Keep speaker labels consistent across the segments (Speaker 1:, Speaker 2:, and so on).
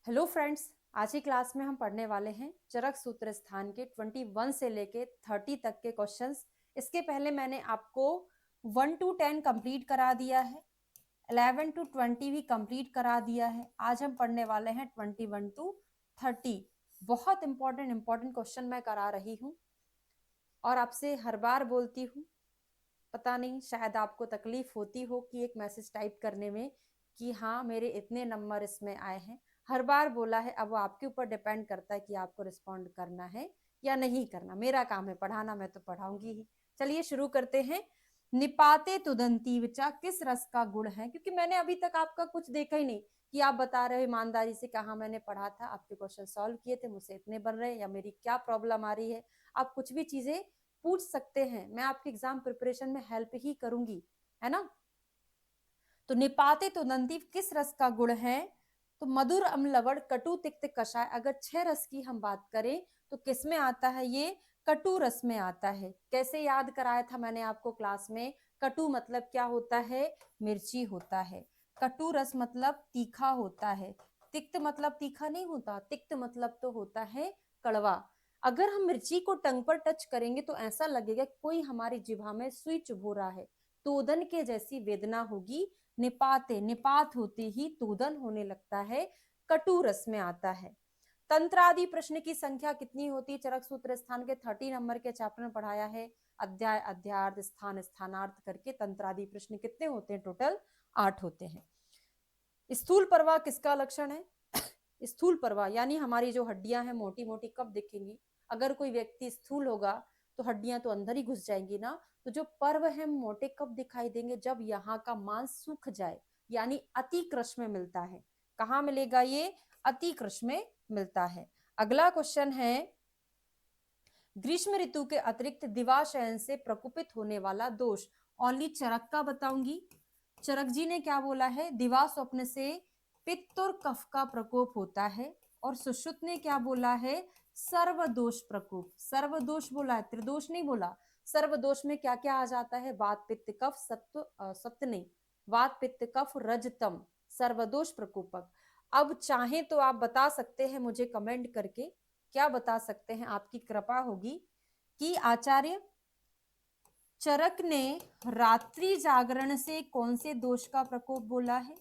Speaker 1: Hello friends, आज की class में हम पढ़ने वाले हैं चरक सूत्र स्थान के 21 से लेके 30 तक के क्वेश्चंस। इसके पहले मैंने आपको 1 to 10 कंप्लीट करा दिया है, 11 to 20 भी कंप्लीट करा दिया है। आज हम पढ़ने वाले हैं 21 to 30। बहुत इंपॉर्टेंट क्वेश्चन मैं करा रही हूँ और आपसे हर बार बोलती हूँ, पता नहीं शायद आपको तकलीफ होती हो कि एक मैसेज टाइप करने में कि हाँ मेरे इतने नंबर इसमें आए हैं। हर बार बोला है, अब वो आपके ऊपर डिपेंड करता है कि आपको रिस्पॉन्ड करना है या नहीं करना। मेरा काम है पढ़ाना, मैं तो पढ़ाऊंगी ही। चलिए शुरू करते हैं। निपाते तुदंती विचा किस रस का गुण है? क्योंकि मैंने अभी तक आपका कुछ देखा ही नहीं कि आप बता रहे हो ईमानदारी से कहा मैंने पढ़ा था, आपके क्वेश्चन सॉल्व किए थे, मुझसे इतने बन रहे या मेरी क्या प्रॉब्लम आ रही है। आप कुछ भी चीजें पूछ सकते हैं, मैं आपके एग्जाम प्रिपरेशन में हेल्प ही करूंगी, है ना। तो निपाते तो नंदी किस रस का गुण है? तो मधुर अम्ल लवण कटु तिक्त कषाय। अगर 6 रस की हम बात करें तो किस में आता है? ये कटु रस में आता है। कैसे याद कराया था मैंने आपको क्लास में? कटु मतलब क्या होता है? मिर्ची होता है। कटु रस मतलब तीखा होता है। तिक्त मतलब तीखा नहीं होता, तिक्त मतलब तो होता है कड़वा। अगर हम मिर्ची को टंग पर टच करेंगे तो ऐसा लगेगा कोई हमारी जिह्वा में सुई चुभो रहा है, तोदन के जैसी वेदना होगी। निपाते, निपात होते ही तूदन होने लगता है, कटु रस में आता है। तंत्र आदि प्रश्न की संख्या कितनी होती है? चरक सूत्र स्थान के 30 नंबर के चैप्टर में पढ़ाया है। अध्याय, अध्यार्थ, स्थान, स्थानार्थ करके तंत्र आदि प्रश्न कितने होते हैं? टोटल 8 होते हैं। स्थूल प्रवाह किसका लक्षण है? स्थूल प्रवाह यानी हमारी जो हड्डियां हैं मोटी मोटी कब दिखेंगी? अगर कोई व्यक्ति स्थूल होगा तो हड्डियां तो अंदर ही घुस जाएंगी ना। तो जो पर्व है मोटे कब दिखाई देंगे? जब यहाँ का मांस सूख जाए, यानी अति कृश में मिलता है। कहाँ मिलेगा ये? अति कृश में मिलता है। अगला क्वेश्चन है, ग्रीष्म ऋतु के अतिरिक्त दिवाशयन से प्रकोपित होने वाला दोष। ओनली चरक का बताऊंगी। चरक जी ने क्या बोला है? दिवा स्वप्न से पित्त और कफ का प्रकोप होता है। और सुश्रुत ने क्या बोला है? सर्वदोष प्रकोप। सर्वदोष बोला है, त्रिदोष नहीं बोला। सर्वदोष में क्या क्या आ जाता है? वात पित्त कफ सत्व, सत्य नहीं, वात पित्त कफ रजतम, सर्वदोष प्रकोपक। अब चाहे तो आप बता सकते हैं मुझे कमेंट करके, क्या बता सकते हैं? आपकी कृपा होगी कि आचार्य चरक ने रात्रि जागरण से कौन से दोष का प्रकोप बोला है,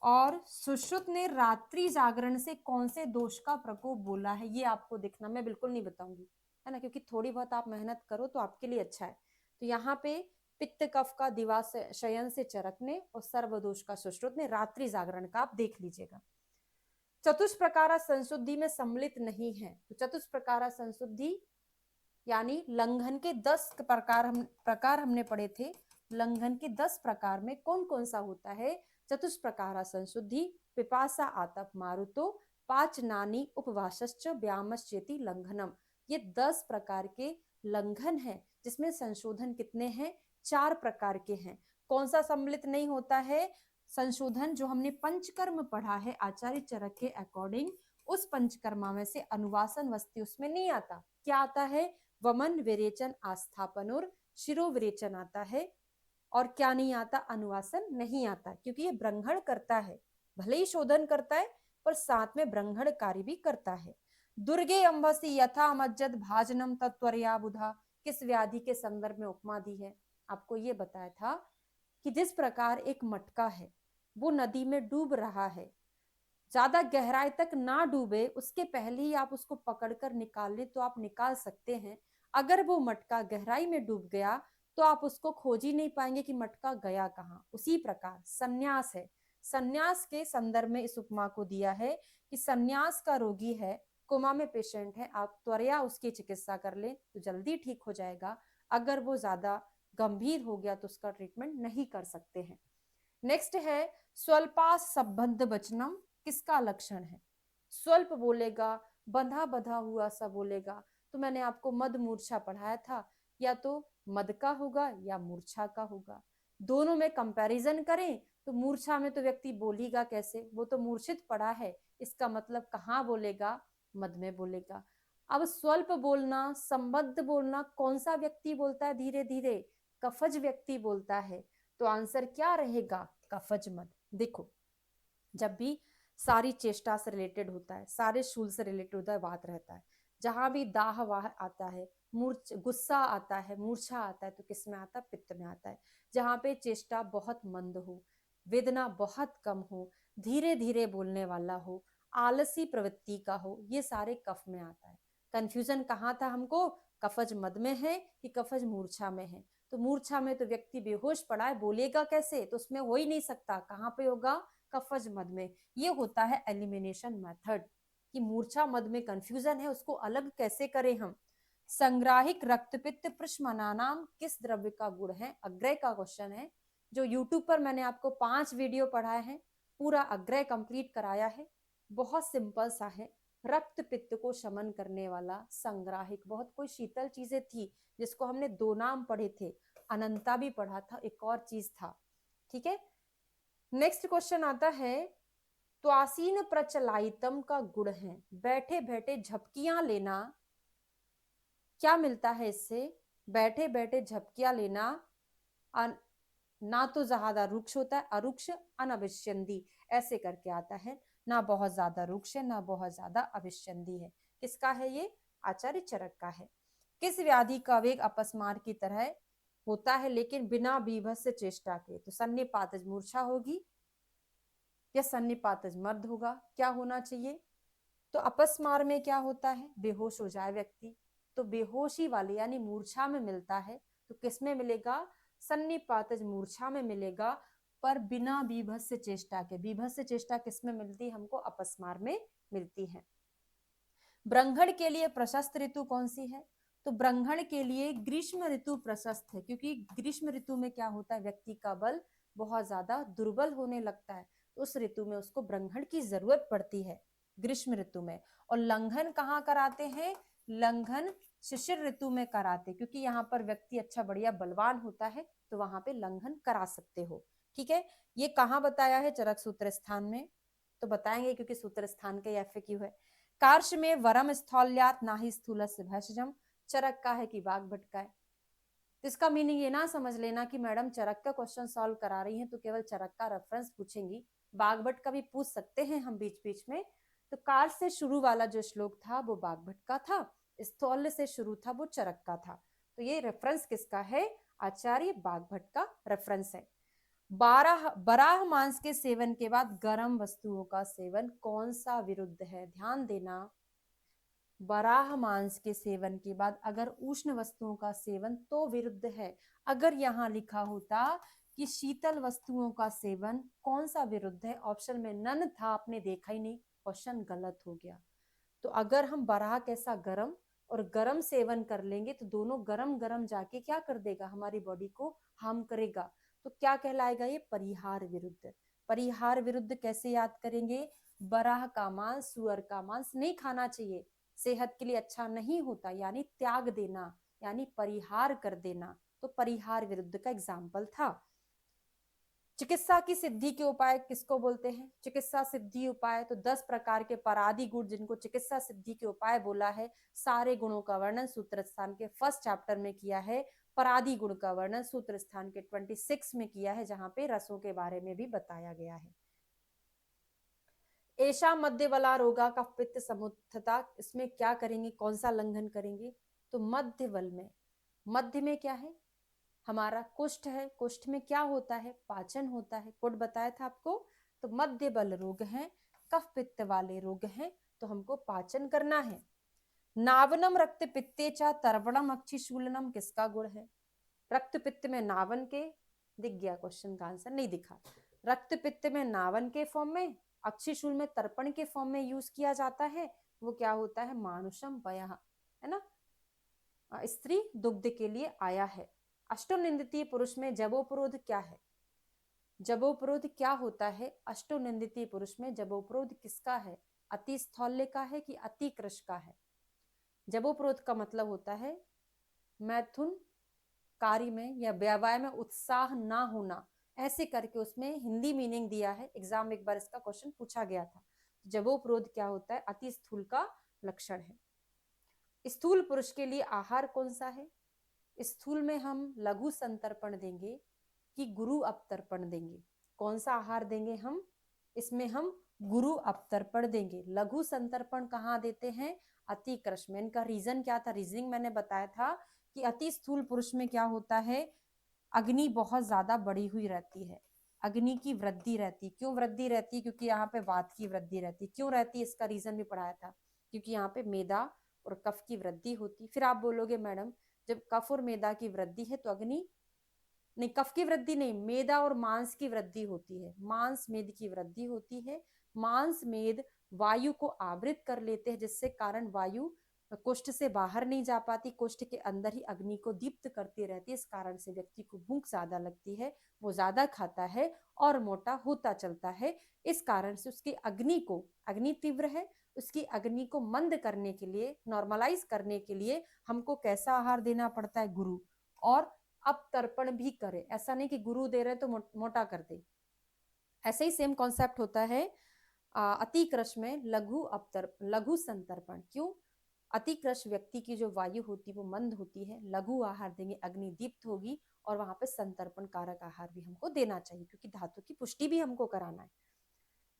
Speaker 1: और सुश्रुत ने रात्रि जागरण से कौन से दोष का प्रकोप बोला है। ये आपको देखना, मैं बिल्कुल नहीं बताऊंगी, है ना, क्योंकि थोड़ी बहुत आप मेहनत करो तो आपके लिए अच्छा है। तो यहाँ पे पित्त कफ का दिवा शयन से चरक ने और सर्वदोष का सुश्रुत ने, रात्रि जागरण का आप देख लीजिएगा। चतुष्प्रकारा संशुद्धि में सम्मिलित नहीं है। तो चतुष्प्रकारा संशुद्धि यानी लंघन के 10 प्रकार हमने पढ़े थे। लंघन के 10 प्रकार में कौन कौन सा होता है? चतुष्प्रकारा संशुद्धि, पिपासा आतप मारुतो, पाचनानी उपवासश्च व्यामश्चेति लंघनम। ये 10 प्रकार के लंघन है, जिसमें संशोधन कितने हैं? 4 प्रकार के हैं। कौन सा सम्मिलित नहीं होता है? संशोधन जो हमने पंचकर्म पढ़ा है आचार्य चरक के अकॉर्डिंग, उस पंचकर्मा में से अनुवासन वस्ती उसमें नहीं आता। क्या आता है? वमन विरेचन आस्थापन और शिरो विरेचन आता है। और क्या नहीं आता? अनुवासन नहीं आता, क्योंकि ये ब्रह्मण करता है। भले ही शोधन करता है पर साथ में ब्रह्मण कार्य भी करता है। दुर्गे अंबसी यथा मज्जद भाजनम तत्वर्या बुधा, किस व्याधि के संदर्भ में उपमा दी है? आपको ये बताया था कि जिस प्रकार एक मटका है, वो नदी में डूब रहा है, ज्यादा गहराई तक ना डूबे उसके पहले ही आप उसको पकड़कर निकाल ले तो आप निकाल सकते हैं। अगर वो मटका गहराई में डूब गया तो आप उसको खोज ही नहीं पाएंगे कि मटका गया कहाँ। उसी प्रकार संन्यास है। संन्यास के संदर्भ में इस उपमा को दिया है कि संन्यास का रोगी है, कोमा में पेशेंट है, आप त्वरया उसकी चिकित्सा कर ले तो जल्दी ठीक हो जाएगा। अगर वो ज्यादा गंभीर हो गया तो उसका ट्रीटमेंट नहीं कर सकते हैं। नेक्स्ट है स्वल्पा संबंध वचनम, किसका लक्षण है? स्वल्प बोलेगा, बंधा बंधा हुआ सा बोलेगा। तो मैंने आपको मद मूर्छा पढ़ाया था, या तो मद का होगा या मूर्छा का होगा। दोनों में कंपैरिजन करें तो मूर्छा में तो व्यक्ति बोलेगा कैसे, वो तो मूर्छित पड़ा है, इसका मतलब कहाँ बोलेगा? मद में बोलेगा। अब स्वल्प बोलना, संबद्ध बोलना, कौन सा व्यक्ति बोलता है धीरे धीरे? कफज व्यक्ति बोलता है। तो आंसर क्या रहेगा? कफज मद। देखो, जब भी सारी चेष्टा से रिलेटेड होता है, सारे शूल से रिलेटेड होता है, बात रहता है। जहां भी दाह वाह आता है, गुस्सा आता है, मूर्छा आता है, तो किस में आता है? पित्त में आता है। जहां पे चेष्टा बहुत मंद हो, वेदना बहुत कम हो, धीरे धीरे बोलने वाला हो, आलसी प्रवृत्ति का हो, ये सारे कफ में आता है। कंफ्यूजन कहाँ था हमको? कफज मद में है कि कफज मूर्छा में है। तो मूर्छा में तो व्यक्ति बेहोश पड़ा है, बोलेगा कैसे? तो उसमें हो ही नहीं सकता। कहाँ पे होगा? कफज मद में। ये होता है एलिमिनेशन मेथड कि मूर्छा मद में कंफ्यूजन है, उसको अलग कैसे करें हम। संग्राहिक रक्तपित्त प्रश्मनानाम किस द्रव्य का गुण है? अग्रय का क्वेश्चन है, जो यूट्यूब पर मैंने आपको 5 वीडियो पढ़ाए हैं, पूरा अग्रय कंप्लीट कराया है। बहुत सिंपल सा है, रक्त पित्त को शमन करने वाला संग्राहिक। बहुत कोई शीतल चीजें थी जिसको हमने 2 नाम पढ़े थे, अनंता भी पढ़ा था, एक और चीज था। ठीक है, नेक्स्ट क्वेश्चन आता है, त्वासीन प्रचलायितम का गुण है बैठे बैठे झपकियां लेना। क्या मिलता है इससे? बैठे बैठे झपकियां लेना ना तो ज्यादा रुक्ष होता है, अरुक्ष अनविष्यंदी, ऐसे करके आता है। ना बहुत ज्यादा रुक्ष है, ना बहुत ज्यादा अविष्यंदी है। किसका है ये? आचार्य चरक का है। किस व्याधि का वेग अपस्मार की तरह होता है लेकिन बिना बीभत्स चेष्टा के? तो सन्निपातज मूर्छा होगी या सन्निपातज मर्द होगा? क्या होना चाहिए? तो अपस्मार में क्या होता है? बेहोश हो जाए व्यक्ति, तो बेहोशी वाले यानी मूर्छा में मिलता है। तो किस में मिलेगा? सन्निपातज मूर्छा में मिलेगा, पर बिना बीभत्स चेष्टा के। बीभत्स चेष्टा किस में मिलती है हमको? अपस्मार में मिलती है। ब्रंघण के लिए प्रशस्त ऋतु कौन सी है? तो ब्रंघण के लिए ग्रीष्म ऋतु प्रशस्त है, क्योंकि ग्रीष्म ऋतु में क्या होता है? व्यक्ति का बल बहुत ज्यादा दुर्बल होने लगता है, तो उस ऋतु में उसको ब्रंघण की जरूरत पड़ती है, ग्रीष्म ऋतु में। और लंघन कहाँ कराते हैं? लंघन शिशिर ऋतु में कराते, क्योंकि यहाँ पर व्यक्ति अच्छा बढ़िया बलवान होता है, तो वहां पे लंघन करा सकते हो। ठीक है, ये कहाँ बताया है? चरक सूत्र स्थान में। तो बताएंगे क्योंकि सूत्र स्थान का FAQ है। कार्श में वरम स्थौल्यात नाही स्थूलस्य भेषजम, चरक का है कि बाघ भटका है। तो इसका मीनिंग ये ना समझ लेना कि मैडम चरक का क्वेश्चन सॉल्व करा रही हैं तो केवल चरक का रेफरेंस पूछेंगी, बागभट का भी पूछ सकते हैं हम बीच बीच में। तो कार से शुरू वाला जो श्लोक था वो बागभट का था, स्थौल्य से शुरू था वो चरक का था। तो ये रेफरेंस किसका है? आचार्य बागभट का रेफरेंस है। बराह मांस के सेवन के बाद गर्म वस्तुओं का सेवन कौन सा विरुद्ध है? ध्यान देना, बराह मांस के सेवन के बाद अगर उष्ण वस्तुओं का सेवन तो विरुद्ध है। अगर यहाँ लिखा होता कि शीतल वस्तुओं का सेवन, कौन सा विरुद्ध है? ऑप्शन में नन था, आपने देखा ही नहीं, क्वेश्चन गलत हो गया। तो अगर हम बराह कैसा गर्म और गर्म सेवन कर लेंगे तो दोनों गर्म गर्म जाके क्या कर देगा? हमारी बॉडी को हार्म करेगा। तो क्या कहलाएगा ये? परिहार विरुद्ध। परिहार विरुद्ध कैसे याद करेंगे? बराह का मांस, सुअर का मांस नहीं खाना चाहिए, सेहत के लिए अच्छा नहीं होता, यानी त्याग देना, यानी परिहार कर देना। तो परिहार विरुद्ध का एग्जाम्पल था। चिकित्सा की सिद्धि के उपाय किसको बोलते हैं? चिकित्सा सिद्धि उपाय तो 10 प्रकार के परादि गुण, जिनको चिकित्सा सिद्धि के उपाय बोला है। सारे गुणों का वर्णन सूत्र स्थान के फर्स्ट चैप्टर में किया है। परादि गुण का वर्णन सूत्र स्थान के 26 में किया है, जहां पे रसों के बारे में भी बताया गया है। ऐशा मध्य बला रोगा का पित्त समुत्थता, इसमें क्या करेंगे? कौन सा लंघन करेंगे? तो मध्य बल में, मध्य में क्या है? हमारा कुष्ठ है। कुष्ठ में क्या होता है? पाचन होता है, कोड बताया था आपको। तो मध्य बल रोग है, कफ पित्त वाले रोग हैं, तो हमको पाचन करना है। नावनम रक्त पित्तेचा तर्वणम अक्षिशूलनम किसका गुण है? रक्त पित्त में नावन के, दिख गया क्वेश्चन का आंसर? नहीं दिखा। रक्त पित्त में नावन के फॉर्म में, अक्षिशूल में तर्पण के फॉर्म में यूज किया जाता है। वो क्या होता है? मानुषम पयः, है ना, स्त्री दुग्ध के लिए आया है। अष्टोनिंदितीय पुरुष में जबोपरोध क्या है? जबोपरोध क्या होता है? अष्टोनिंदितीय पुरुष में जबोपरोध किसका है? अति स्थौल्य का है कि अति कृश का है? जबोपरोध का मतलब होता है मैथुन कार्य में या व्यवसाय में उत्साह ना होना, ऐसे करके उसमें हिंदी मीनिंग दिया है। एग्जाम में एक बार इसका क्वेश्चन पूछा गया था। जबोपरोध क्या होता है? अति स्थूल का लक्षण है। स्थूल पुरुष के लिए आहार कौन सा है? स्थूल में हम लघु संतर्पण देंगे कि गुरु अपतर्पण देंगे? कौन सा आहार देंगे हम? इसमें हम गुरु अपतर्पण देंगे। लघु संतर्पण कहाँ देते हैं? अति कृश में। इनका रीजन क्या था? रीजनिंग मैंने बताया था कि अति स्थूल पुरुष में क्या होता है, अग्नि बहुत ज्यादा बढ़ी हुई रहती है, अग्नि की वृद्धि रहती। क्यों वृद्धि रहती? क्योंकि यहाँ पे वात की वृद्धि रहती। क्यों रहती? इसका रीजन भी पढ़ाया था, क्योंकि यहाँ पे मेदा और कफ की वृद्धि होती। फिर आप बोलोगे मैडम जब कफ और मेदा की वृद्धि है तो अग्नि नहीं, कफ की वृद्धि नहीं, मेदा और मांस की वृद्धि होती है, मांस मेद की वृद्धि होती है। मांस मेद वायु को आवृत कर लेते हैं, जिससे कारण वायु कोष्ठ से बाहर नहीं जा पाती, कोष्ठ के अंदर ही अग्नि को दीप्त करती रहती है। इस कारण से व्यक्ति को भूख ज्यादा लगती है, वो ज्यादा खाता है और मोटा होता चलता है। इस कारण से उसकी अग्नि को, अग्नि तीव्र है, उसकी अग्नि को मंद करने के लिए, नॉर्मलाइज करने के लिए हमको कैसा आहार देना पड़ता है? गुरु। और अब तर्पण भी करे, ऐसा नहीं कि गुरु दे रहे तो मोटा कर दे। ऐसे ही सेम कॉन्सेप्ट होता है अति कृश में लघु संतर्पण। क्यों? अति कृश व्यक्ति की जो वायु होती है वो मंद होती है, लघु आहार देंगे, अग्नि दीप्त होगी, और वहां पे संतर्पण कारक आहार भी हमको देना चाहिए, क्योंकि धातु की पुष्टि भी हमको कराना है।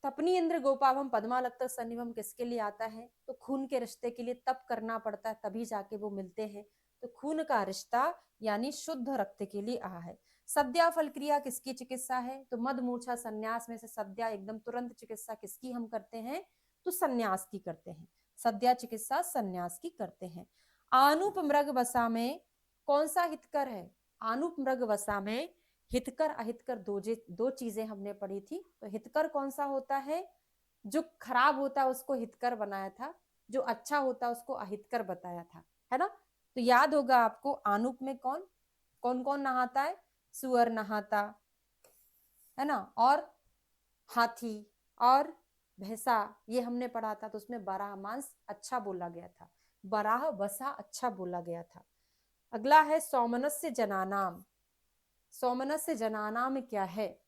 Speaker 1: तपनी इंद्र गोपावम पद्मालक्त सन्निवम किसके लिए आता है? तो खून के रिश्ते के लिए तप करना पड़ता है, तभी जाके वो मिलते हैं। तो खून का रिश्ता यानी शुद्ध रक्त के लिए आ है। सद्या फल क्रिया किसकी चिकित्सा है? तो मद मूर्छा संन्यास में से सद्या एकदम तुरंत चिकित्सा किसकी हम करते हैं? तो संन्यास की करते हैं। सद्या चिकित्सा संन्यास की करते हैं। आनुप मृग वसा में कौन सा हितकर है? आनुप मृग वसा में हितकर अहितकर दो चीजें हमने पढ़ी थी। तो हितकर कौन सा होता है? जो खराब होता है उसको हितकर बनाया था, जो अच्छा होता है उसको अहितकर बताया था, है ना? तो याद होगा आपको आनुप में कौन कौन कौन नहाता है? सुअर नहाता है ना, और हाथी और भैंसा, ये हमने पढ़ा था। तो उसमें बराह मांस अच्छा बोला गया था, बराह वसा अच्छा बोला गया था। अगला है सौमनस्य जनानाम। सौमनस्य जनानाम क्या है?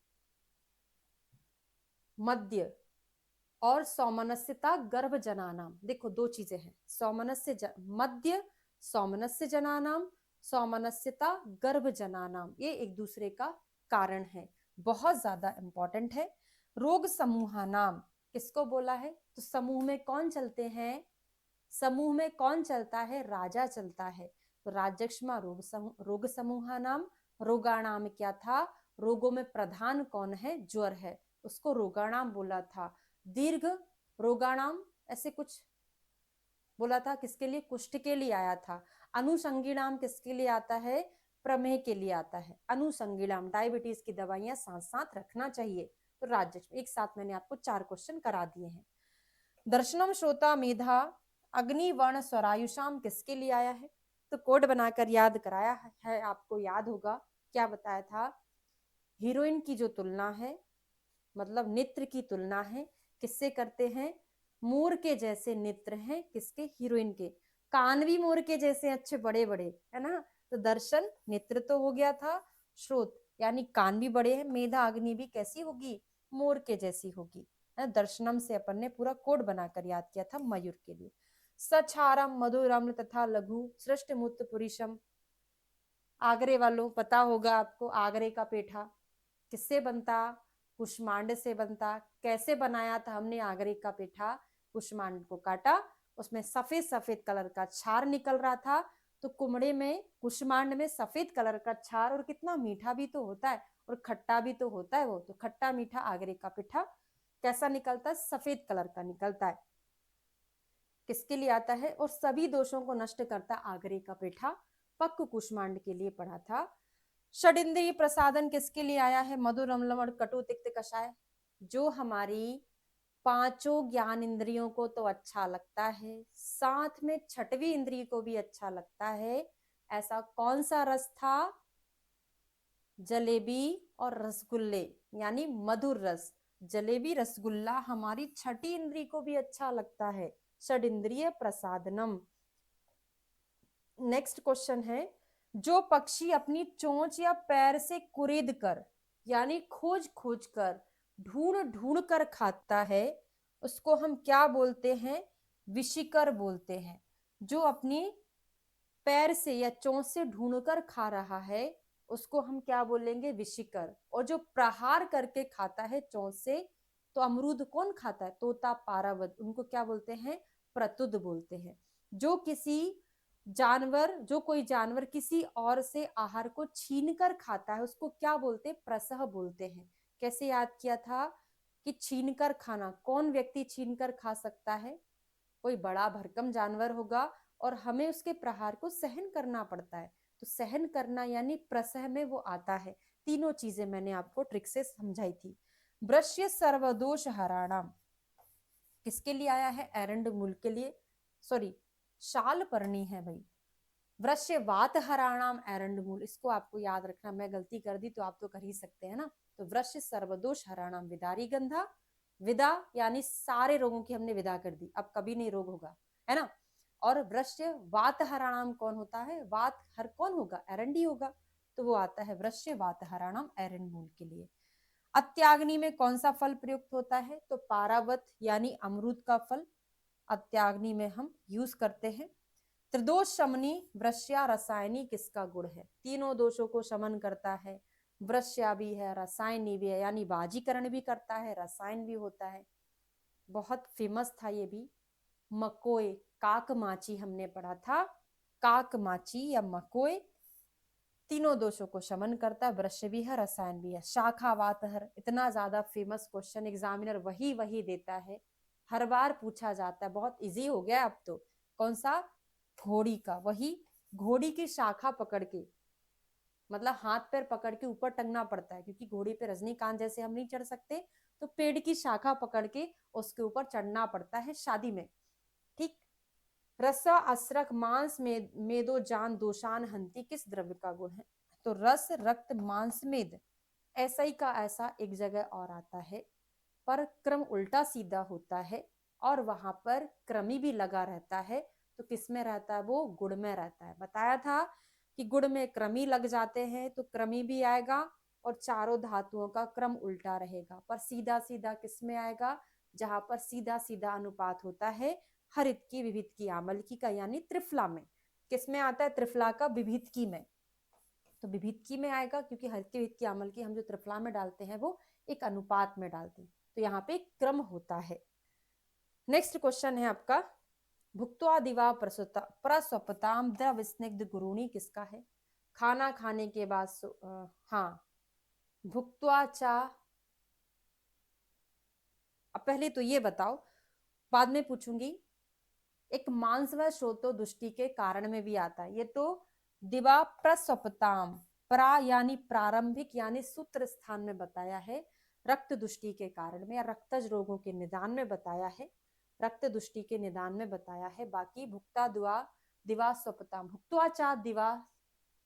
Speaker 1: मध्य और सौमनस्यता गर्भ जनानाम। देखो दो चीजें हैं, मध्य सौमनस्य जनानाम, सौमनस्यता गर्भ जनानाम, ये एक दूसरे का कारण है, बहुत ज्यादा इंपॉर्टेंट है। रोग समूहा नाम किसको बोला है? तो समूह में कौन चलते हैं? समूह में कौन चलता है? राजा चलता है। तो राजक्ष्मा रोग समूहा नाम। रोगाणाम क्या था? रोगों में प्रधान कौन है? ज्वर है, उसको रोगाणाम बोला था। दीर्घ रोगाणाम ऐसे कुछ बोला था, किसके लिए? कुष्ठ के लिए आया था। अनुसंगीणाम किसके लिए आता है? प्रमेह के लिए आता है। अनुसंगीणाम डायबिटीज की दवाइयां साथ साथ रखना चाहिए। तो राज्य एक साथ मैंने आपको 4 क्वेश्चन करा दिए हैं। दर्शनम श्रोता मेधा अग्नि वर्ण स्वरायुषाम किसके लिए आया है? तो कोड बनाकर याद कराया है आपको, याद होगा क्या बताया था? हीरोइन की जो तुलना है, मतलब नेत्र की तुलना है, किससे करते हैं? मोर के जैसे नेत्र हैं किसके? हीरोइन के। कान भी मोर के जैसे अच्छे बड़े बड़े, है ना? तो दर्शन नेत्र तो हो गया था, श्रोत यानी कान भी बड़े हैं, मेधा अग्नि भी कैसी होगी? मोर के जैसी होगी। दर्शनम से अपन ने पूरा कोड बनाकर याद किया था मयूर के लिए। सछारम मधुरम तथा लघु सृष्ट मुक्त पुरुषम। आगरे वालों पता होगा आपको, आगरे का पेठा किससे बनता? कुष्मांड से बनता। कैसे बनाया था हमने आगरे का पेठा? कुष्मांड को काटा, उसमें सफेद सफेद कलर का छार निकल रहा था। तो कुमड़े में, कुष्मांड में सफेद कलर का छार, और कितना मीठा भी तो होता है और खट्टा भी तो होता है वो। तो खट्टा मीठा आगरे का पेठा कैसा निकलता है? सफेद कलर का निकलता है। किसके लिए आता है? और सभी दोषों को नष्ट करता आगरे का पेठा। पक्क कुष्मांड के लिए पढ़ा था। षडिंद्रिय प्रसादन किसके लिए आया है? मधुर अम्लम कटु तिक्त कषाय। जो हमारी पांचों ज्ञान इंद्रियों को तो अच्छा लगता है, साथ में छठवीं इंद्रिय को भी अच्छा लगता है। ऐसा कौन सा रस था? जलेबी और रसगुल्ले, यानी मधुर रस। जलेबी रसगुल्ला हमारी छठी इंद्रिय को भी अच्छा लगता है। षडिंद्रिय प्रसादनम। नेक्स्ट क्वेश्चन है, जो पक्षी अपनी चोंच या पैर से कुरेद कर, यानी खोज खोज कर, ढूंढ ढूंढ कर खाता है, उसको हम क्या बोलते हैं? विशिकर बोलते हैं। जो अपनी पैर से या चोंच से ढूंढ कर खा रहा है उसको हम क्या बोलेंगे? विशिकर। और जो प्रहार करके खाता है चोंच से, तो अमरूद कौन खाता है? तोता, पारावत, उनको क्या बोलते हैं? प्रतुद बोलते हैं। जो कोई जानवर किसी और से आहार को छीनकर खाता है उसको क्या बोलते हैं? प्रसह बोलते हैं। कैसे याद किया था कि छीनकर खाना, कौन व्यक्ति छीनकर खा सकता है? कोई बड़ा भरकम जानवर होगा और हमें उसके प्रहार को सहन करना पड़ता है, तो सहन करना यानी प्रसह में वो आता है। तीनों चीजें मैंने आपको ट्रिक से समझाई थी। वृश्य सर्वदोष हराणाम किसके लिए आया है? एरंड मूल के लिए, सॉरी शाल परणी है भाई। वृश्य वात हराणाम एरंड मूल, इसको आपको याद रखना, मैं गलती कर दी तो आप तो कर ही सकते हैं ना। तो वृश्य सर्वदोष हराणाम विदारी गंधा, विदा यानी सारे रोगों की हमने विदा कर दी, अब कभी नहीं रोग होगा, है ना। और वृश्य वात हराणाम कौन होता है? वात हर कौन होगा? एरंडी होगा, तो वो आता है वृश्य वात हराणाम एरंड मूल के लिए। अत्याग्नि में कौन सा फल प्रयुक्त होता है? तो पारावत यानी अमरूद का फल अत्याग्नि में हम यूज करते हैं। त्रिदोष शमनी वृश्या रसायनी किसका गुण है? तीनों दोषों को शमन करता है, वृश्या भी है, रसायनी भी है, यानी बाजीकरण भी करता है, रसायन भी होता है। बहुत फेमस था ये भी, मकोय, काकमाची हमने पढ़ा था, काकमाची या मकोय तीनों दोषों को शमन करता है, वृश्य भी है, रसायन भी है। शाखावातहर, इतना ज्यादा फेमस क्वेश्चन, एग्जामिनर वही वही देता है, हर बार पूछा जाता है, बहुत इजी हो गया अब तो। कौन सा? घोड़ी का, वही घोड़ी की शाखा पकड़ के, मतलब हाथ पैर पकड़ के ऊपर टंगना पड़ता है, क्योंकि घोड़ी पे रजनीकांत जैसे हम नहीं चढ़ सकते, तो पेड़ की शाखा पकड़ के उसके ऊपर चढ़ना पड़ता है शादी में, ठीक। रस अस्रक मांस में मेदो जान दोषान हंती किस द्रव्य का गुण है? तो रस रक्त मांस मेद, ऐसा ही का ऐसा एक जगह और आता है, पर क्रम उल्टा सीधा होता है और वहां पर क्रमी भी लगा रहता है। तो किस में रहता है? वो गुण में रहता है। बताया था कि गुण में क्रमी लग जाते हैं तो क्रमी भी आएगा और चारों धातुओं का क्रम उल्टा रहेगा, पर सीधा सीधा किस में आएगा? जहां पर सीधा सीधा अनुपात होता है हरित की विभित की आमलकी का, यानी त्रिफला में। किस में आता है? त्रिफला का विभित की में, तो विभित की में आएगा, क्योंकि हरित की विभित की आमलकी हम जो त्रिफला में डालते हैं वो एक अनुपात में डालते हैं, तो यहाँ पे क्रम होता है। नेक्स्ट क्वेश्चन है आपका, भुक्त्वा दिवा प्रस्वपताम द्रव स्निग्ध गुरुणी किसका है? खाना खाने के बाद हाँ, भुक्त्वा चा, अब पहले तो ये बताओ, बाद में पूछूंगी। एक मांस व श्रोतो दृष्टि के कारण में भी आता है, ये तो दिवा प्रस्वपताम, प्रा यानी प्रारंभिक यानी सूत्र स्थान में बताया है, रक्त दुष्टि के कारण में या रक्तज रोगों के निदान में बताया है, रक्त दुष्टि के निदान में बताया है। बाकी भुक्ता दुआ दिवा स्वपताम, भुक्त्वा चा दिवा,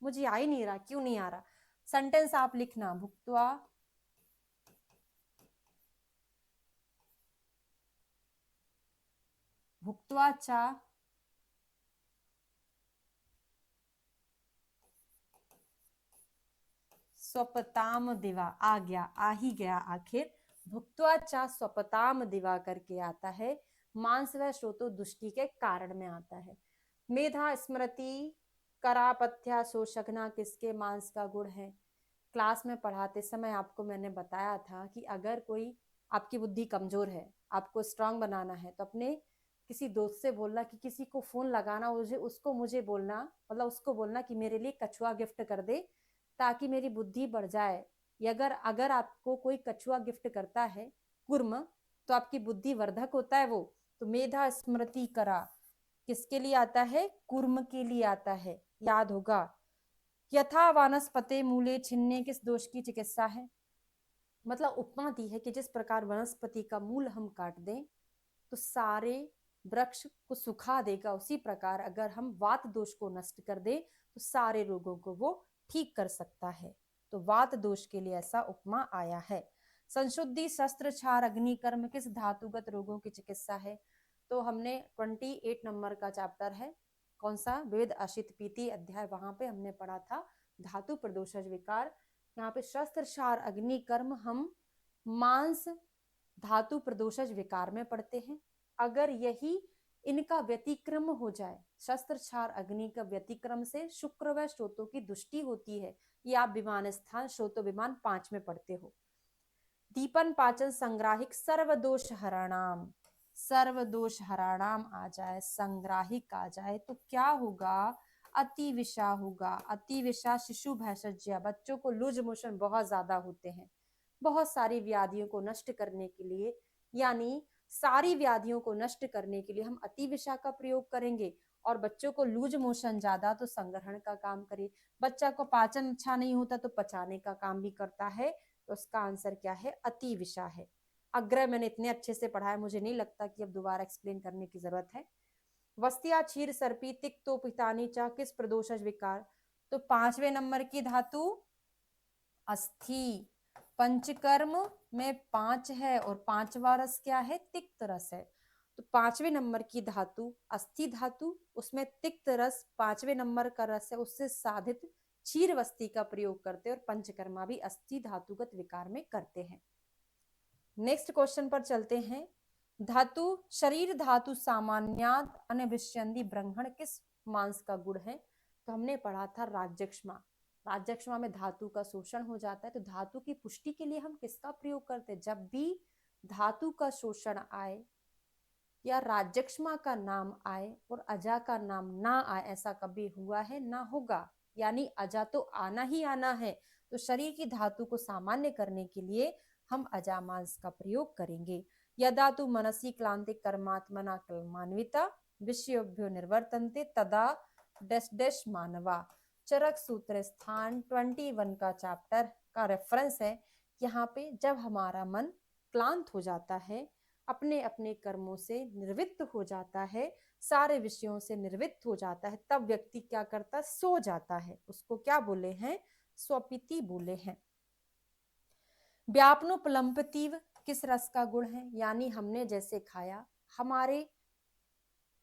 Speaker 1: मुझे आ ही नहीं रहा, क्यों नहीं आ रहा? सेंटेंस आप लिखना, भुक्त्वा भुक्त्वा चा स्वपताम दिवा, आ गया, आ ही गया आखिर। भुक्त्वा चा स्वपताम दिवा करके आता है, मांस व श्रोतो दुष्टि के कारण में आता है। मेधा स्मृति करापथ्या शोषकना किसके मांस का गुण है? क्लास में पढ़ाते समय आपको मैंने बताया था कि अगर कोई, आपकी बुद्धि कमजोर है, आपको स्ट्रांग बनाना है, तो अपने किसी दोस्त से बोलना कि किसी को फोन लगाना, उसको मुझे बोलना, मतलब उसको बोलना कि मेरे लिए कछुआ गिफ्ट कर दे, ताकि मेरी बुद्धि बढ़ जाए। अगर अगर आपको कोई कछुआ गिफ्ट करता है कुर्म, तो आपकी बुद्धि वर्धक होता है वो। तो मेधा स्मृति करा किसके लिए आता है? कुर्म के लिए आता है, याद होगा। यथा वानस्पते मूले छिन्ने किस दोष की चिकित्सा है? मतलब उपमा दी है कि जिस प्रकार वनस्पति का मूल हम काट दें तो सारे वृक्ष को सुखा देगा, उसी प्रकार अगर हम वात दोष को नष्ट कर दें तो सारे रोगों को वो ठीक कर सकता है। तो वात दोष के लिए ऐसा उपमा आया है। संशुद्धि शस्त्र क्षार अग्निकर्म किस धातुगत रोगों की चिकित्सा है? तो हमने 28 नंबर का चैप्टर है, कौन सा? वेद अशित पीति अध्याय, वहां पे हमने पढ़ा था धातु प्रदोषज विकार। यहाँ पे शस्त्र क्षार अग्निकर्म हम मांस धातु प्रदोषज विकार में पढ़ते हैं। अगर यही इनका व्यतिक्रम हो जाए, शस्त्र क्षार अग्नि का व्यतिक्रम से शुक्र व श्रोतों की दुष्टि होती है, ये आप विमान स्थान श्रोतो विमान 5 में पढ़ते हो। दीपन पाचन संग्राहिक सर्वदोष हरणाम, सर्वदोष हरणाम आ जाए, संग्राहिक आ जाए तो क्या होगा, अति विषा होगा। अति विषा शिशु भैषज्य, बच्चों को लूज मोशन बहुत ज्यादा होते हैं। बहुत सारी व्याधियों को नष्ट करने के लिए, यानी सारी व्याधियों को नष्ट करने के लिए हम अति विषा का प्रयोग करेंगे। और बच्चों को लूज मोशन ज्यादा तो संग्रहण का काम करे। बच्चा को पाचन अच्छा नहीं होता तो पचाने का काम भी करता है। तो उसका आंसर क्या है, अति विषा है। अग्रह मैंने इतने अच्छे से पढ़ा है, मुझे नहीं लगता कि अब दोबारा एक्सप्लेन करने की जरूरत है। वस्तिया क्षीर सर्पी तिक्तो पितानी चा किस प्रदोषज विकार, तो 5वें नंबर की धातु अस्थि। पंचकर्म में 5 है और 5वां रस क्या है, तिक्त रस है। तो 5वें नंबर की धातु अस्थि धातु, उसमें तिक्त रस 5वें नंबर का रस है, उससे साधित क्षीर वस्ती का प्रयोग करते हैं। और पंचकर्मा भी अस्थि धातुगत विकार में करते हैं। नेक्स्ट क्वेश्चन पर चलते हैं। धातु शरीर धातु सामान्यात अनभिष्यंदी ब्रह्मण किस मांस का गुण है, तो हमने पढ़ा था राज्यक्षमा। राज्यक्षमा में धातु का शोषण हो जाता है। तो धातु की पुष्टि के लिए हम किसका प्रयोग करते हैं, जब भी धातु का शोषण आए या राज्यक्षमा का नाम आए और अजा का नाम ना आए, ऐसा कभी हुआ है ना होगा, यानी अजा तो आना ही आना है। तो शरीर की धातु को सामान्य करने के लिए हम अजामांस का प्रयोग करेंगे। यदा तु मनसी क्लांति कर्मात्मना कलमान्विता विषयोभ्यो निर्वर्तन्ते तदा डैश डैश मानवा। चरक सूत्र स्थान 21 का चैप्टर का रेफरेंस है। यहाँ पे जब हमारा मन क्लांत हो जाता है, अपने अपने कर्मों से निर्वृत्त हो जाता है, सारे विषयों से निर्वृत्त हो जाता है, तब व्यक्ति क्या करता है, सो जाता है। उसको क्या बोले हैं, स्वपिति बोले हैं। व्यापनोपलम्पतीव किस रस का गुण है, यानी हमने जैसे खाया, हमारे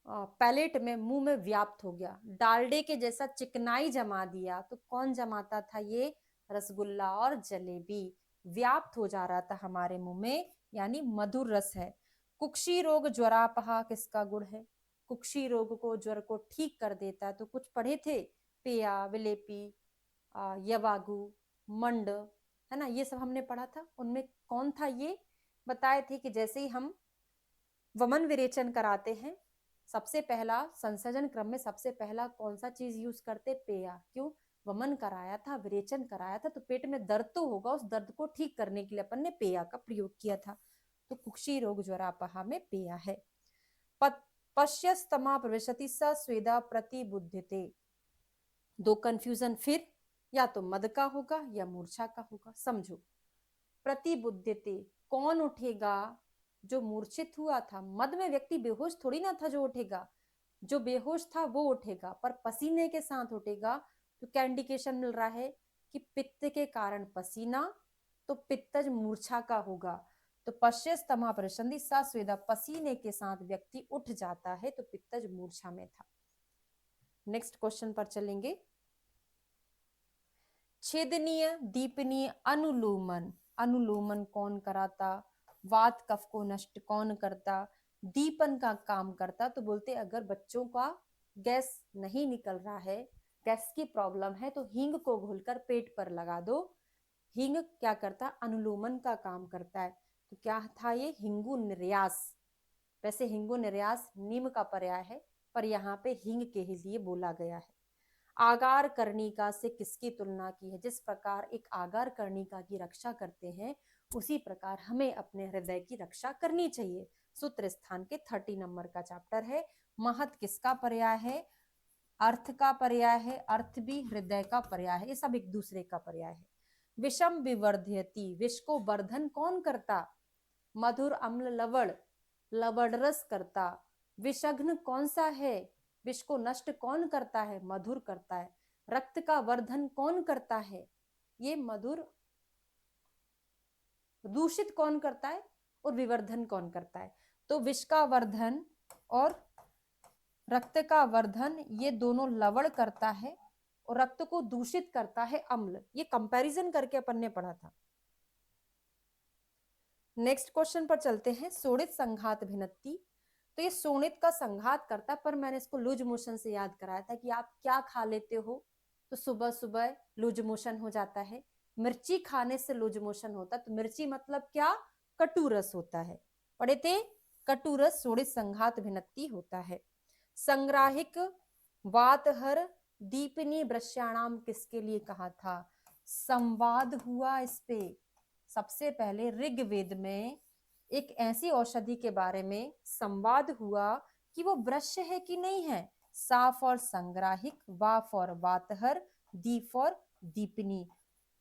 Speaker 1: पैलेट में, मुंह में व्याप्त हो गया, डालडे के जैसा चिकनाई जमा दिया। तो कौन जमाता था, ये रसगुल्ला और जलेबी व्याप्त हो जा रहा था हमारे मुंह में, यानी मधुर रस है। कुक्षी रोग ज्वरापहा किसका गुण है, कुक्षी रोग को, ज्वर को ठीक कर देता है। तो कुछ पढ़े थे, पेया, विलेपी, यवागु, मंड, है ना, ये सब हमने पढ़ा था। उनमें कौन था, ये बताए थे कि जैसे ही हम वमन विरेचन कराते हैं, सबसे पहला संसर्जन क्रम में सबसे पहला कौन सा चीज यूज करते, पेया। क्यों, वमन कराया था, विरेचन कराया था, तो पेट में दर्द तो होगा, उस दर्द को ठीक करने के लिए अपन ने पेया का प्रयोग किया था। तो कुक्षी रोग ज्वरापहा में पेया है। पश्यस्तमा प्रविशति स स्वेदा प्रतिबुद्धते, दो कंफ्यूजन फिर, या तो मद का होगा या मूर्छा का होगा। समझो, प्रतिबुद्धते कौन उठेगा, जो मूर्छित हुआ था। मद में व्यक्ति बेहोश थोड़ी ना था जो उठेगा, जो बेहोश था वो उठेगा, पर पसीने के साथ उठेगा। तो क्या इंडिकेशन मिल रहा है कि पित्त के कारण पसीना, तो पित्तज मूर्छा का होगा। तो पश्यस्तमा प्रसंधि सा स्वेदा, पसीने के साथ व्यक्ति उठ जाता है, तो पित्तज मूर्छा में था। नेक्स्ट क्वेश्चन पर चलेंगे। छेदनीय दीपनीय अनुलोमन, अनुलोमन कौन कराता, वात कफ को नष्ट कौन करता, दीपन का काम करता। तो बोलते अगर बच्चों का गैस नहीं निकल रहा है, गैस की प्रॉब्लम है, तो हींग को घोलकर पेट पर लगा दो। हींग क्या करता, अनुलोमन का काम करता है। तो क्या था ये, हिंगु निर्यास। वैसे हिंगु निर्यास नीम का पर्याय है, पर यहाँ पे हींग के ही लिए बोला गया है। आगार कर्णिका से किसकी तुलना की है, जिस प्रकार एक आगार कर्णिका की रक्षा करते हैं, उसी प्रकार हमें अपने हृदय की रक्षा करनी चाहिए। सूत्र स्थान के 30 नंबर का चैप्टर है। महत किसका पर्याय है, अर्थ का पर्याय है, अर्थ भी हृदय का पर्याय है, ये सब एक दूसरे का पर्याय है। विषम विवर्धयति, विष को वर्धन कौन करता, मधुर अम्ल लवण, लवण रस करता। विषघ्न कौन सा है, विष को नष्ट कौन करता है, मधुर करता है। रक्त का वर्धन कौन करता है, ये मधुर। दूषित कौन करता है और विवर्धन कौन करता है, तो विष का वर्धन और रक्त का वर्धन ये दोनों लवण करता है, और रक्त को दूषित करता है अम्ल। ये कंपैरिजन करके अपन ने पढ़ा था। नेक्स्ट क्वेश्चन पर चलते हैं। सोडित संघात भिन्नति, तो ये सोनित का संघात करता है, पर मैंने इसको लूज मोशन से याद कराया था कि आप क्या खा लेते हो, तो सुबह सुबह लूज मोशन हो जाता है। मिर्ची खाने से लूज मोशन होता है। तो मिर्ची मतलब क्या? कटु रस होता है। पढ़े थे? कटु रस सोडित संघात भिन्नति होता है। संग्राहिक वातहर दीपिनी वृश्याणाम किसके लिए कहा था? संवाद हुआ इस पे। सबसे पहले ऋग्वेद में एक ऐसी औषधि के बारे में संवाद हुआ कि वो वृक्ष है कि नहीं है। सा फॉर संग्राहिक, वा फॉर वातहर, दी फॉर दीपिनी।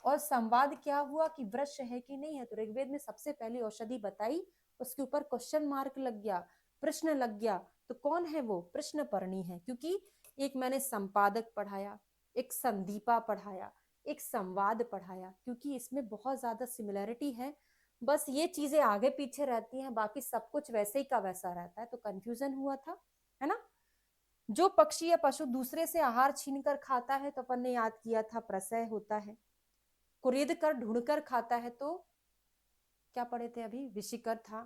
Speaker 1: और संवाद क्या हुआ कि वृक्ष है कि नहीं है। तो ऋग्वेद में सबसे पहली औषधि बताई, उसके ऊपर क्वेश्चन मार्क लग गया, प्रश्न लग गया। तो कौन है वो? प्रश्नपर्णी है। क्योंकि एक मैंने संपादक पढ़ाया, एक संदीपा पढ़ाया, एक संवाद पढ़ाया, क्योंकि इसमें बहुत ज्यादा सिमिलैरिटी है। बस ये चीजें आगे पीछे रहती हैं, बाकी सब कुछ वैसे ही का वैसा रहता है। तो कंफ्यूजन हुआ था, है ना। जो पक्षी या पशु दूसरे से आहार छीनकर खाता है, तो अपन ने याद किया था प्रसय होता है। कुरेद कर ढूंढकर खाता है तो क्या पढ़े थे अभी? विशिकर था।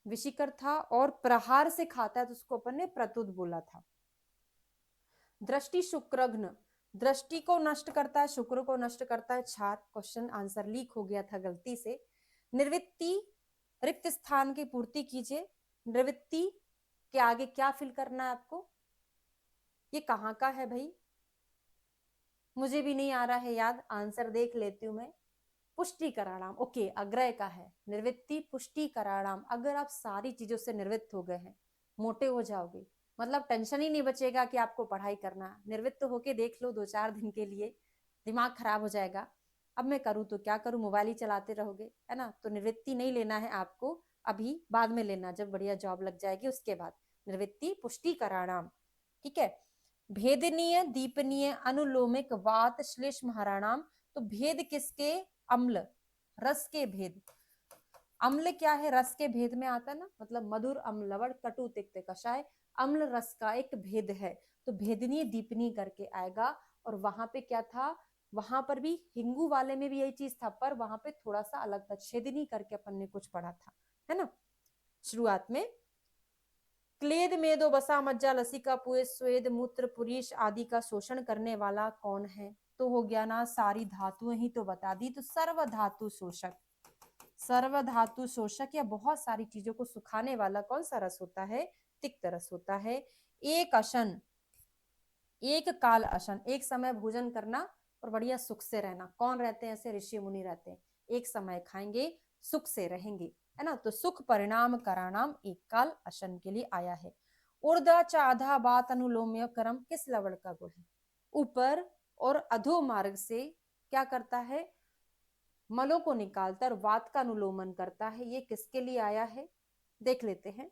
Speaker 1: विशिकर था। और प्रहार से खाता है तो उसको अपन ने प्रतुद बोला था। दृष्टि शुक्रघ्न, दृष्टि को नष्ट करता है, शुक्र को नष्ट करता है क्षार। क्वेश्चन आंसर लीक हो गया था गलती से। निर्वृत्ति, रिक्त स्थान की पूर्ति कीजिए। निर्वृत्ति के आगे क्या फिल करना है आपको? ये कहाँ का है भाई? मुझे भी नहीं आ रहा है याद, आंसर देख लेती हूँ मैं। पुष्टि कराणाम, ओके, अग्रय का है। निर्वृत्ति पुष्टि कराणाम। अगर आप सारी चीजों से निवृत्त हो गए हैं, मोटे हो जाओगे, मतलब टेंशन ही नहीं बचेगा कि आपको पढ़ाई करना। निवृत्त होके देख लो 2-4 दिन के लिए, दिमाग खराब हो जाएगा। अब मैं करूँ तो क्या करूँ, मोबाइल ही चलाते रहोगे, है ना। तो निवृत्ति नहीं लेना है आपको अभी, बाद में लेना, जब बढ़िया जॉब लग जाएगी उसके बाद। निवृत्ति पुष्टि कराणाम, ठीक है। भेदनीय, दीपनीय, अनुलोमिक, वात, श्लेष महाराणाम। तो भेद किसके? अम्ल, रस के भेद। अम्ल क्या है? रस के भेद में आता है ना, मतलब मधुर, अम्ल, लवण, कटु, तिक्त, कषाय। अम्ल रस का एक भेद है। तो भेदनीय दीपनीय करके आएगा। और वहां पे क्या था? वहां पर भी हिंगू वाले में भी यही चीज था, पर वहां पे थोड़ा सा अलग था। छेदनी करके अपन ने कुछ पढ़ा था, है ना, शुरुआत में। क्लेद, मेदो, वसा, मज्जा, लसिका, पुए, स्वेद, मूत्र, पुरीश आदि का शोषण करने वाला कौन है? तो हो गया ना, सारी धातुएं ही तो बता दी। तो सर्व धातु शोषक, सर्व धातु शोषक या बहुत सारी चीजों को सुखाने वाला कौन सा रस होता है? तिक्त रस होता है। एक अशन, एक काल अशन, एक समय भोजन करना और बढ़िया सुख से रहना। कौन रहते हैं ऐसे? ऋषि मुनि रहते हैं। एक समय खाएंगे, सुख से रहेंगे, है ना। तो सुख परिणाम कराणाम एक काल अशन के लिए आया है। ऊर्धा चाधा बात अनुलोम्य क्रम किस लवण का गुण है? ऊपर और अधो मार्ग से क्या करता है? मलों को निकालता और वात का अनुलोमन करता है। ये किसके लिए आया है? देख लेते हैं।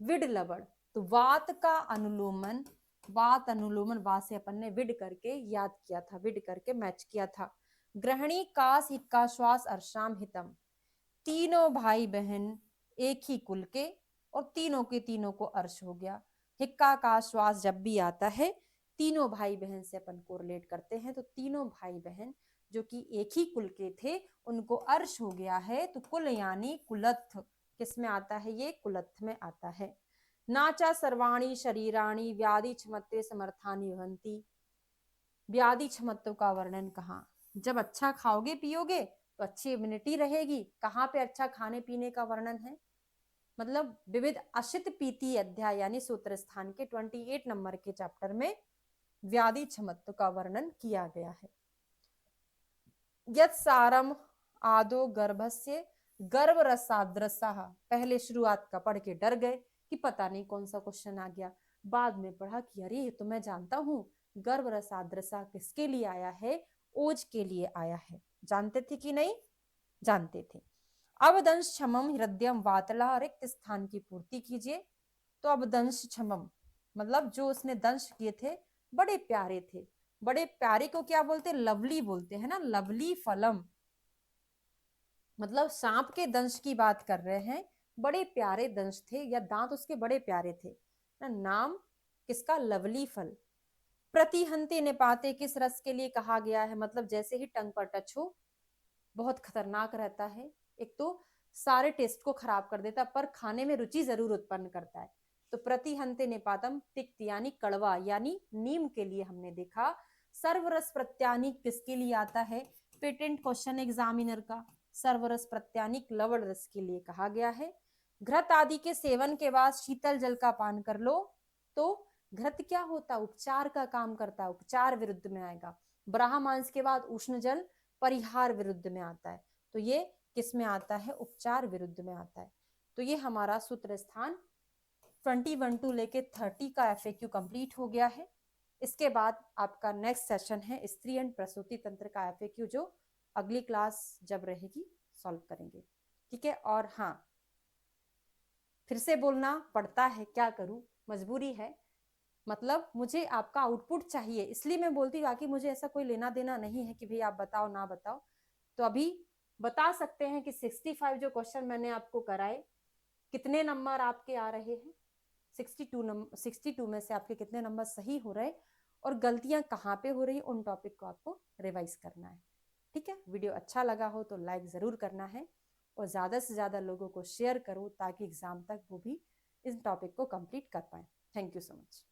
Speaker 1: विड लवण। तो वात का अनुलोमन, वात अनुलोमन, वा से अपन ने विड करके याद किया था, विड करके मैच किया था। ग्रहणी, कास, हिक्का, श्वास, अर्शाम, हितम। तीनों भाई बहन एक ही कुल के, और तीनों के तीनों को अर्श हो गया। हिक्का का श्वास जब भी आता है, तीनों भाई बहन से अपन कोरिलेट करते हैं। तो तीनों भाई बहन जो कि एक ही कुल के थे, उनको अर्श हो गया है। तो कुल यानी कुलत्थ किस में आता है? ये कुलत्थ में आता है। नाचा सर्वाणी शरीराणी व्याधि क्षमत्वे समर्थानी भवन्ति। व्याधि क्षमत्व का वर्णन कहाँ? जब अच्छा खाओगे पियोगे तो अच्छी इम्यूनिटी रहेगी। कहाँ पे अच्छा खाने पीने का वर्णन है? मतलब विविध अशित पीति अध्याय यानी सूत्र स्थान के 28 नंबर के चैप्टर में व्याधि क्षमत्व का वर्णन किया गया है। यत् सारम आदो गर्भस्य गर्भ रसाद्रसा। पहले शुरुआत का पढ़ के डर गए कि पता नहीं कौन सा क्वेश्चन आ गया। बाद में पढ़ा कि अरे ये तो मैं जानता हूँ, गर्भ रसाद्रसा किसके लिए आया है? ओज के लिए आया है। जानते थे कि नहीं? जानते थे। अवदंश क्षमम हृदयम वातला, रिक्त स्थान की पूर्ति कीजिए। तो अवदंश क्षमम मतलब जो उसने दंश किए थे बड़े प्यारे थे। बड़े प्यारे को क्या बोलते? लवली बोलते हैं ना, लवली फलम। मतलब सांप के दंश की बात कर रहे हैं। बड़े प्यारे दंश थे या दांत उसके बड़े प्यारे थे ना। नाम किसका? लवली फल। प्रतिहंते निपाते किस रस के लिए कहा गया है? मतलब जैसे ही टंग पर टच हो बहुत खतरनाक रहता है। एक तो सारे टेस्ट को खराब कर देता, पर खाने में रुचि जरूर उत्पन्न करता है। तो प्रतिहंते निपातम, तिक्त यानी कड़वा, यानी नीम के लिए हमने देखा। सर्वरस प्रत्यानिक किसके लिए आता है? पेटेंट क्वेश्चन एग्जामिनर का। सर्वरस प्रत्यानिक लवण रस के लिए कहा गया है। घृत आदि के सेवन के बाद शीतल जल का पान कर लो तो घृत क्या होता है? उपचार का काम करता है, उपचार विरुद्ध में आएगा। ब्राह्मांस के बाद उष्ण जल परिहार विरुद्ध में आता है, तो ये किस में आता है? उपचार विरुद्ध में आता है। तो ये हमारा सूत्र स्थान 21 टू लेके 30 का FAQ कंप्लीट हो गया है। इसके बाद आपका नेक्स्ट सेशन है स्त्री एंड प्रसूति तंत्र का FAQ, जो अगली क्लास जब रहेगी सॉल्व करेंगे, ठीक है। और हाँ, फिर से बोलना पड़ता है, क्या करूं, मजबूरी है। मतलब मुझे आपका आउटपुट चाहिए, इसलिए मैं बोलती हूँ कि मुझे ऐसा कोई लेना देना नहीं है कि भाई आप बताओ ना बताओ। तो अभी बता सकते हैं कि 65 जो क्वेश्चन मैंने आपको कराए, कितने नंबर आपके आ रहे हैं? 62 में से आपके कितने नंबर सही हो रहे और गलतियां कहाँ पे हो रही, उन टॉपिक को आपको रिवाइज करना है, ठीक है। वीडियो अच्छा लगा हो तो लाइक जरूर करना है और ज्यादा से ज्यादा लोगों को शेयर करो ताकि एग्जाम तक वो भी इस टॉपिक को कंप्लीट कर पाए। Thank you so much.